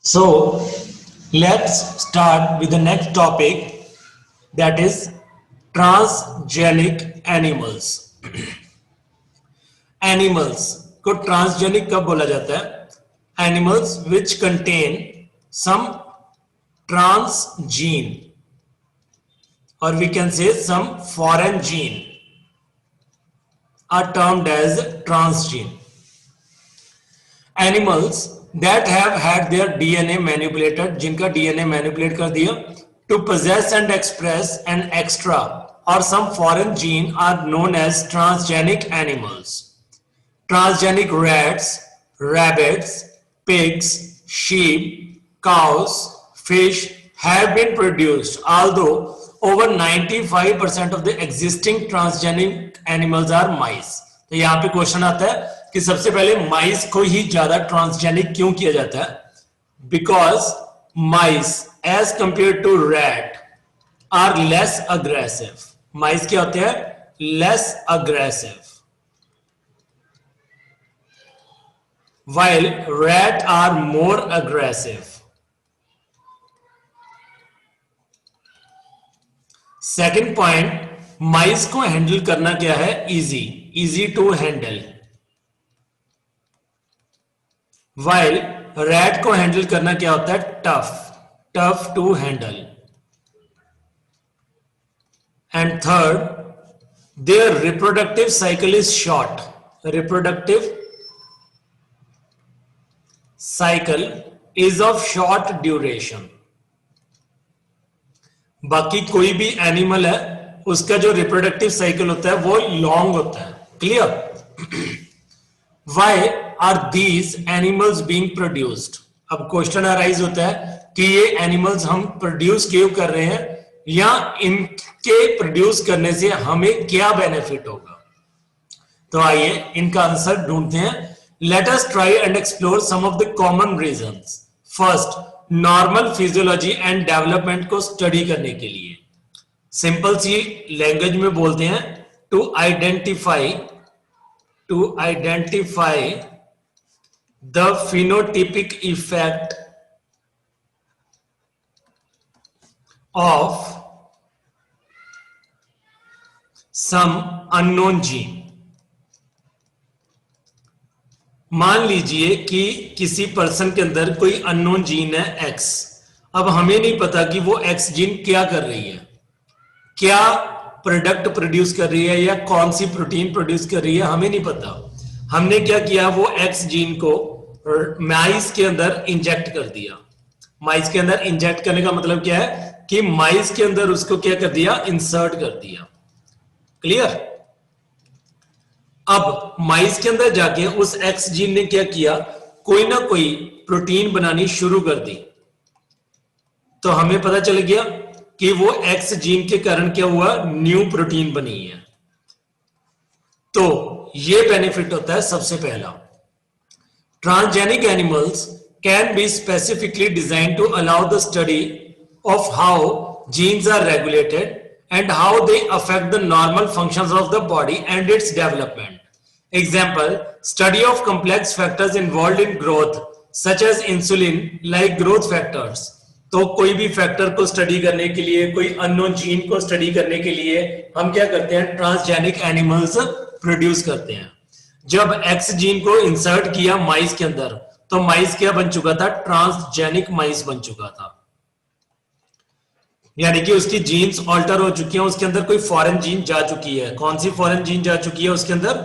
So let's start with the next topic, that is transgenic animals. Animals को transgenic कब बोला जाता है? Animals which contain some transgene or we can say some foreign gene are termed as transgene. Animals that have had their DNA manipulated, जिनका DNA manipulate कर दिया to possess and express an extra or some foreign gene are known as transgenic animals. Transgenic rats, rabbits, pigs, sheep, cows, fish have been produced, although over 95% of the existing transgenic animals are mice. तो यहाँ पे question आता है कि सबसे पहले माइस को ही ज्यादा ट्रांसजेनिक क्यों किया जाता है? Because mice as compare to rat are less aggressive. Mice क्या होते हैं? Less aggressive, while rat are more aggressive. Second point, mice को हैंडल करना क्या है? Easy to handle, while rat को हैंडल करना क्या होता है? Tough to handle. And third, their reproductive cycle is short. Reproductive cycle is of short duration. बाकी कोई भी एनिमल है उसका जो रिप्रोडक्टिव साइकिल होता है वो लॉन्ग होता है. Clear? Why are these animals being produced? अब क्वेश्चन अराइज होता है कि ये एनिमल्स हम प्रोड्यूस क्यों कर रहे हैं, या इनके प्रोड्यूस करने से हमें क्या बेनिफिट होगा. तो आइए इनका आंसर ढूंढते हैं. Let us try and explore some of the common reasons. First, normal physiology and development को स्टडी करने के लिए सिंपल सी लैंग्वेज में बोलते हैं to identify the phenotypic effect of some unknown gene. मान लीजिए कि किसी पर्सन के अंदर कोई अननोन जीन है एक्स. अब हमें नहीं पता कि वो एक्स जीन क्या कर रही है, क्या प्रोडक्ट प्रोड्यूस कर रही है या कौन सी प्रोटीन प्रोड्यूस कर रही है, हमें नहीं पता. हमने क्या किया, वो एक्स जीन को माइस के अंदर इंजेक्ट कर दिया. माइस के अंदर इंजेक्ट करने का मतलब क्या है कि माइस के अंदर उसको क्या कर दिया, इंसर्ट कर दिया. क्लियर? अब माइस के अंदर जाके उस एक्स जीन ने क्या किया, कोई ना कोई प्रोटीन बनानी शुरू कर दी. तो हमें पता चल गया कि वो एक्स जीन के कारण क्या हुआ, न्यू प्रोटीन बनी है. तो ये बेनिफिट होता है सबसे पहला. Transgenic animals can be specifically design to allow the study of how genes are regulated and how they affect the normal functions of the body and its development. Example, study of complex factors involved in growth such as insulin like growth factors. तो कोई भी factor को study करने के लिए, कोई unknown gene को study करने के लिए हम क्या करते हैं, ट्रांसजेनिक एनिमल्स प्रोड्यूस करते हैं. जब एक्स जीन को इंसर्ट किया माइस के अंदर तो माइस क्या बन चुका था, ट्रांसजेनिक माइस बन चुका था. यानी कि उसकी जीन्स ऑल्टर हो चुकी हैं, उसके अंदर कोई फॉरेन जीन जा चुकी है. कौन सी फॉरेन जीन जा चुकी है? उसके अंदर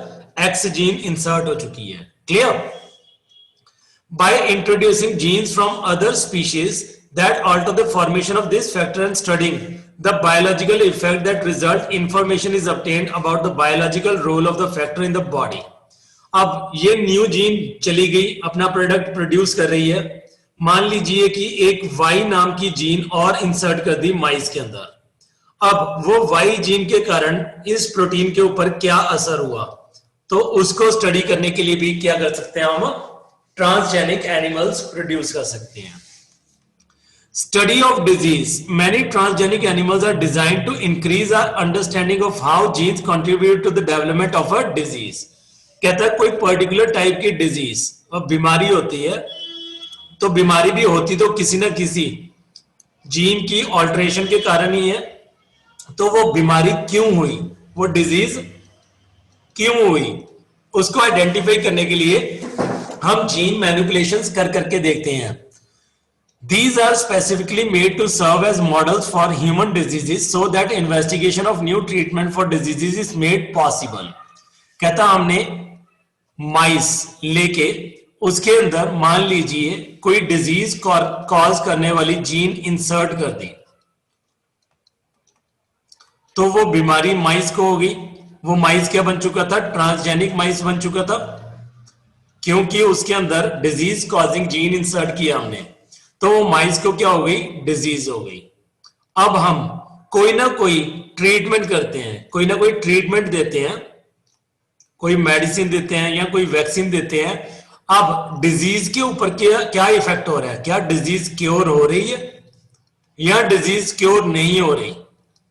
एक्स जीन इंसर्ट हो चुकी है. Clear? By introducing genes from other species that alter the formation of this factor and studying the biological effect that result, information is obtained about the biological role of the factor in the body. अब ये new gene चली गई, अपना product produce कर रही है. मान लीजिए कि एक वाई नाम की जीन और इंसर्ट कर दी माइस के अंदर. अब वो वाई जीन के कारण इस प्रोटीन के ऊपर क्या असर हुआ, तो उसको स्टडी करने के लिए भी क्या कर सकते हैं, हम ट्रांसजेनिक एनिमल्स प्रोड्यूस कर सकते हैं. Study of disease. Many transgenic animals are designed to increase our understanding of how genes contribute to the development of a disease. कहता है कोई पर्टिकुलर टाइप की डिजीज और बीमारी होती है तो बीमारी भी होती तो किसी ना किसी जीन की ऑल्टरेशन के कारण ही है। तो वो बीमारी क्यों हुई, वो डिजीज क्यों हुई, उसको आइडेंटिफाई करने के लिए हम जीन मैनिपुलेशंस कर करके देखते हैं। These are specifically made to serve as models for human diseases so that investigation of new treatment for diseases is made possible। कहता हमने माइस लेके उसके अंदर मान लीजिए कोई डिजीज कॉज करने वाली जीन इंसर्ट कर दी, तो वो बीमारी माइस को होगी। वो माइस क्या बन चुका था, ट्रांसजेनिक माइस बन चुका था, क्योंकि उसके अंदर डिजीज कॉजिंग जीन इंसर्ट किया हमने, तो वो माइस को क्या हो गई, डिजीज हो गई। अब हम कोई ना कोई ट्रीटमेंट करते हैं, कोई ना कोई ट्रीटमेंट देते हैं, कोई मेडिसिन देते हैं या कोई वैक्सीन देते हैं। अब डिजीज के ऊपर क्या इफेक्ट हो रहा है, क्या डिजीज क्योर हो रही है या डिजीज क्योर नहीं हो रही।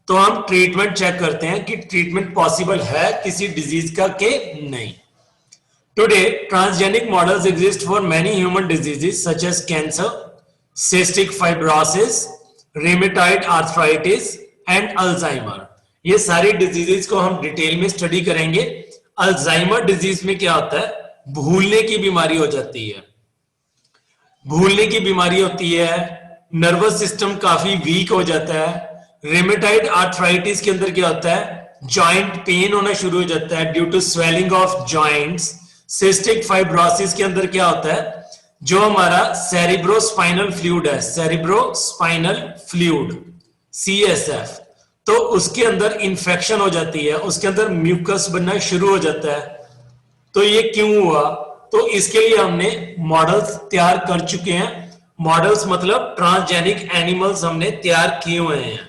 तो हम ट्रीटमेंट चेक करते हैं कि ट्रीटमेंट पॉसिबल है किसी डिजीज का कि नहीं। Today transgenic models exist for many human diseases such as cancer, cystic fibrosis, rheumatoid arthritis and Alzheimer. ये सारी डिजीजेस को हम डिटेल में स्टडी करेंगे। अल्जाइमर डिजीज में क्या होता है, भूलने की बीमारी हो जाती है, भूलने की बीमारी होती है, नर्वस सिस्टम काफी वीक हो जाता है। रेमेटॉइड आर्थराइटिस के अंदर क्या होता है, जॉइंट पेन होना शुरू हो जाता है due to swelling of joints. Cystic fibrosis के अंदर क्या होता है, जो हमारा सेरिब्रोस्पाइनल फ्लूइड है, सेरिब्रोस्पाइनल फ्लूइड CSF, तो उसके अंदर इंफेक्शन हो जाती है, उसके अंदर म्यूकस बनना शुरू हो जाता है। तो ये क्यों हुआ, तो इसके लिए हमने मॉडल्स तैयार कर चुके हैं। मॉडल्स मतलब ट्रांसजेनिक एनिमल्स हमने तैयार किए हुए हैं,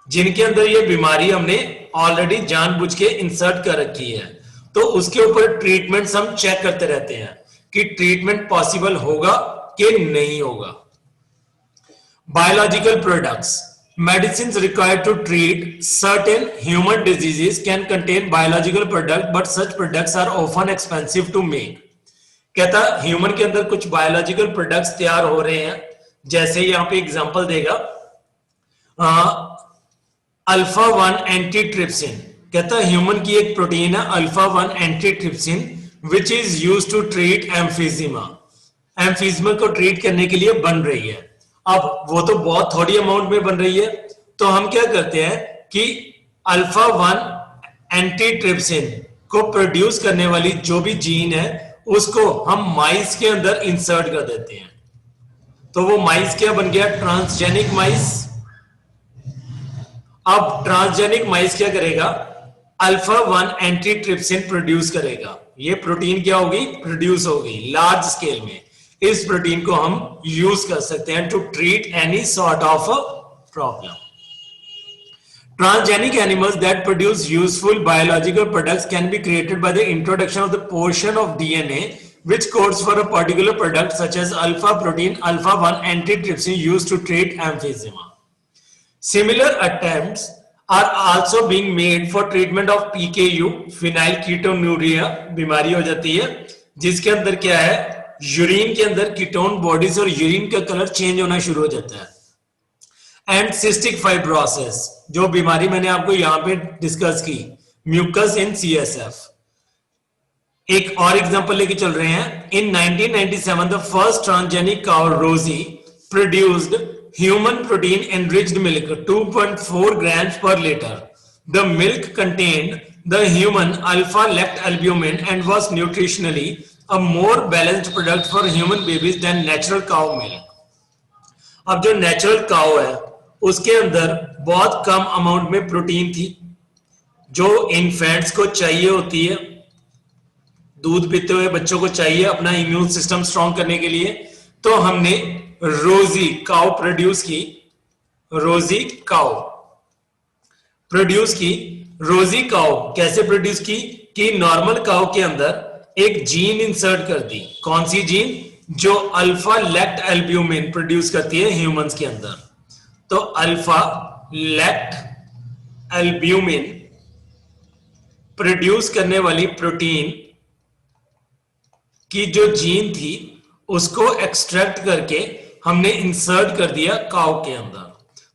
जिनके अंदर ये बीमारी हमने ऑलरेडी जानबूझ के इंसर्ट कर रखी है। तो उसके ऊपर ट्रीटमेंट्स हम चेक करते रहते हैं कि ट्रीटमेंट पॉसिबल होगा कि नहीं होगा। Biological products, medicines required to treat certain human diseases can contain biological product but such products are often expensive to make। कहता ह्यूमन के अंदर कुछ बायोलॉजिकल प्रोडक्ट्स तैयार हो रहे हैं, जैसे यहां पे एग्जांपल देगा अल्फा 1 एंटीट्रिप्सिन। कहता ह्यूमन की एक प्रोटीन है alpha 1 antitrypsin which is used to treat emphysema. Emphysema को ट्रीट करने के लिए बन रही है। अब वो तो बहुत थोड़ी अमाउंट में बन रही है, तो हम क्या करते हैं कि अल्फा 1 एंटीट्रिप्सिन को प्रोड्यूस करने वाली जो भी जीन है उसको हम माइस के अंदर इंसर्ट कर देते हैं। तो वो माइस क्या बन गया, ट्रांसजेनिक माइस। अब ट्रांसजेनिक माइस क्या करेगा, अल्फा 1 एंटीट्रिप्सिन प्रोड्यूस करेगा। ये प्रोटीन क्या होगी, प्रोड्यूस होगी लार्ज स्केल में। इस प्रोटीन को हम यूज कर सकते हैं to treat any sort of problem. Transgenic animals that produce useful biological products can be created by the introduction of the portion of DNA which codes for a particular product such as alpha protein alpha 1 antitrypsin used to treat emphysema. Similar attempts are also being made for treatment of PKU, phenylketonuria बीमारी हो जाती है जिसके अंदर क्या है, urine के अंदर कीटोन बॉडीज और यूरिन का कलर चेंज होना शुरू हो जाता है। एंड सिस्टिक फाइब्रोसिस, जो बीमारी मैंने आपको यहां पे डिस्कस की, म्यूकस इन CSF। एक और एग्जांपल लेके चल रहे हैं। इन 1997 द फर्स्ट ट्रांसजेनिक काउ रोजी produced human protein enriched milk 2.4 grams per liter. The milk contained the human alpha lect albumin and was nutritionally a more balanced product for human babies than natural cow milk. अब जो natural cow है उसके अंदर बहुत कम amount में protein थी जो infants को चाहिए होती है, दूध पीते हुए बच्चों को चाहिए अपना इम्यून सिस्टम स्ट्रांग करने के लिए। तो हमने रोजी काउ प्रोड्यूस की, रोजी काउ प्रोड्यूस की। रोजी काउ कैसे प्रोड्यूस की कि नॉर्मल काउ के अंदर एक जीन इंसर्ट कर दी। कौन सी जीन, जो अल्फा लेक्ट एल्ब्यूमिन प्रोड्यूस करती है ह्यूमंस के अंदर। तो अल्फा लेक्ट एल्ब्यूमिन प्रोड्यूस करने वाली प्रोटीन की जो जीन थी उसको एक्सट्रैक्ट करके हमने इंसर्ट कर दिया काउ के अंदर,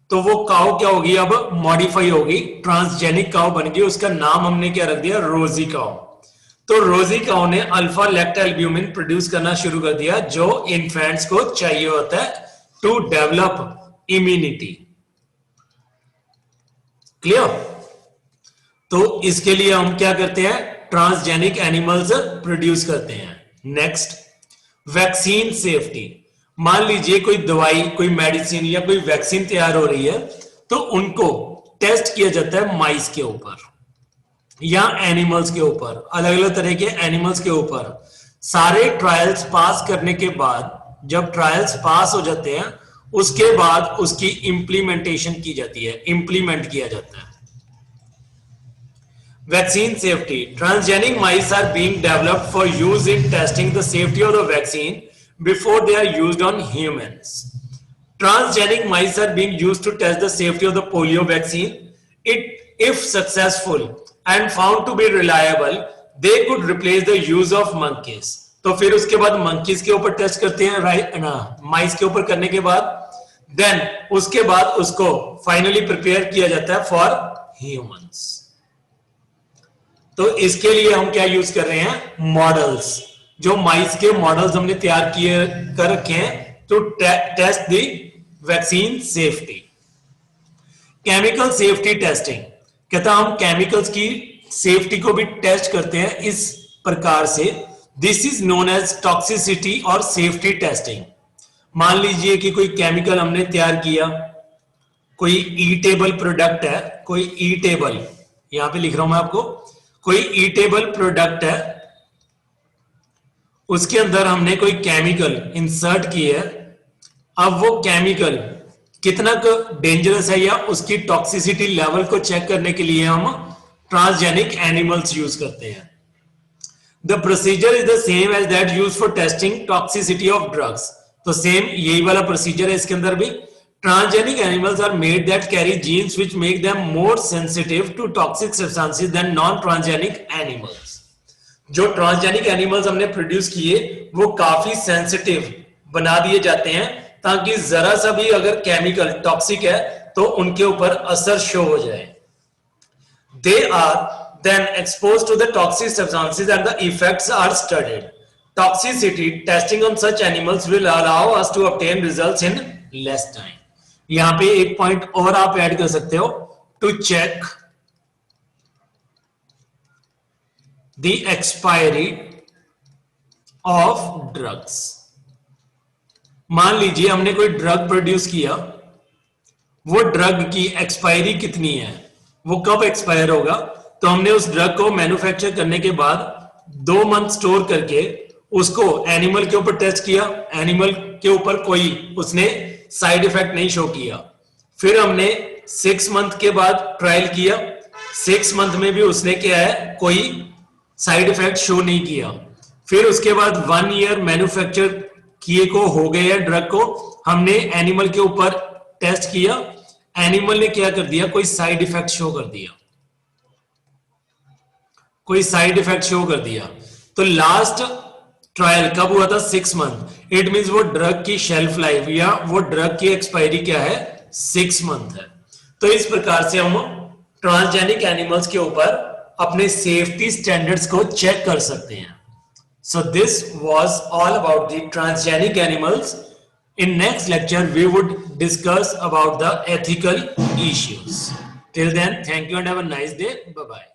तो वो काउ क्या होगी, अब मॉडिफाई होगी, ट्रांसजेनिक काउ बन गई। उसका नाम हमने क्या रख दिया, रोजी काउ। तो रोजी काउ ने अल्फा लैक्टोएल्ब्यूमिन प्रोड्यूस करना शुरू कर दिया, जो इन्फेंट्स को चाहिए होता है टू डेवलप इम्यूनिटी। क्लियर? तो इसके लिए हम क्या करते हैं, ट्रांसजेनिक एनिमल्स प्रोड्यूस करते हैं। Next, vaccine safety. मान लीजिए कोई दवाई, कोई मेडिसिन या कोई वैक्सीन तैयार हो रही है, तो उनको टेस्ट किया जाता है माइस के ऊपर या एनिमल्स के ऊपर, अलग अलग तरह के एनिमल्स के ऊपर। सारे ट्रायल्स पास करने के बाद, जब ट्रायल्स पास हो जाते हैं, उसके बाद उसकी इंप्लीमेंटेशन की जाती है, इंप्लीमेंट किया जाता है। Vaccine safety. Transgenic mice are being developed for use in testing the safety of the vaccine before they are used on humans. Transgenic mice are being used to test the safety of the polio vaccine. If successful and found to be reliable, they could replace the use of monkeys. तो फिर उसके बाद monkeys के ऊपर test करते हैं, right ना, माइस के ऊपर करने के बाद देन उसके बाद उसको फाइनली प्रिपेयर किया जाता है फॉर ह्यूमंस। तो इसके लिए हम क्या यूज कर रहे हैं, मॉडल्स, जो माइस के मॉडल्स हमने तैयार किए कर रखे हैं to test the vaccine safety. Chemical safety testing, कहता हम केमिकल्स की सेफ्टी को भी टेस्ट करते हैं इस प्रकार से, this is known as toxicity और सेफ्टी टेस्टिंग। मान लीजिए कि कोई केमिकल हमने तैयार किया, कोई ईटेबल प्रोडक्ट है, कोई ईटेबल, यहां पे लिख रहा हूं मैं आपको, कोई ईटेबल प्रोडक्ट है, उसके अंदर हमने कोई केमिकल इंसर्ट की है। अब वो केमिकल कितना डेंजरस है या उसकी टॉक्सिसिटी लेवल को चेक करने के लिए हम ट्रांसजेनिक एनिमल्स यूज करते हैं। The procedure is the same as that use for testing toxicity of drugs. तो सेम यही वाला प्रोसीजर है इसके अंदर भी। Transgenic animals are made that carry genes which make them more sensitive to toxic substances than non-transgenic animals. जो transgenic animals हमने produce किए वो काफी सेंसिटिव बना दिए जाते हैं, ताकि जरा सा भी अगर केमिकल टॉक्सिक है तो उनके ऊपर असर शो हो जाए। They are then exposed to the toxic substances and the effects are studied. Toxicity testing on such animals will allow us to obtain results in less time. यहां पे एक पॉइंट और आप ऐड कर सकते हो, to check the expiry of drugs. मान लीजिए हमने कोई ड्रग प्रोड्यूस किया, वो ड्रग की एक्सपायरी कितनी है, वो कब एक्सपायर होगा, तो हमने उस ड्रग को मैन्युफैक्चर करने के बाद 2 मंथ स्टोर करके उसको एनिमल के ऊपर टेस्ट किया, एनिमल के ऊपर कोई उसने साइड इफेक्ट नहीं शो किया। फिर हमने 6 मंथ के बाद ट्रायल किया, 6 मंथ में भी उसने क्या है, कोई साइड इफेक्ट शो नहीं किया। फिर उसके बाद 1 ईयर मैन्युफैक्चर किए को हो गए हैं ड्रग को, हमने एनिमल के ऊपर टेस्ट किया, एनिमल ने क्या कर दिया, कोई साइड इफेक्ट शो कर दिया, कोई साइड इफेक्ट शो कर दिया। तो लास्ट ट्रायल कब हुआ था, 6 मंथ। इट मींस वो ड्रग की शेल्फ लाइफ या वो ड्रग की एक्सपायरी क्या है, 6 मंथ है। तो इस प्रकार से हम ट्रांसजेनिक एनिमल्स के ऊपर अपने सेफ्टी स्टैंडर्ड्स को चेक कर सकते हैं। So this was all about the transgenic animals. In next lecture, we would discuss about the ethical issues. Till then, thank you and have a nice day. Bye-bye.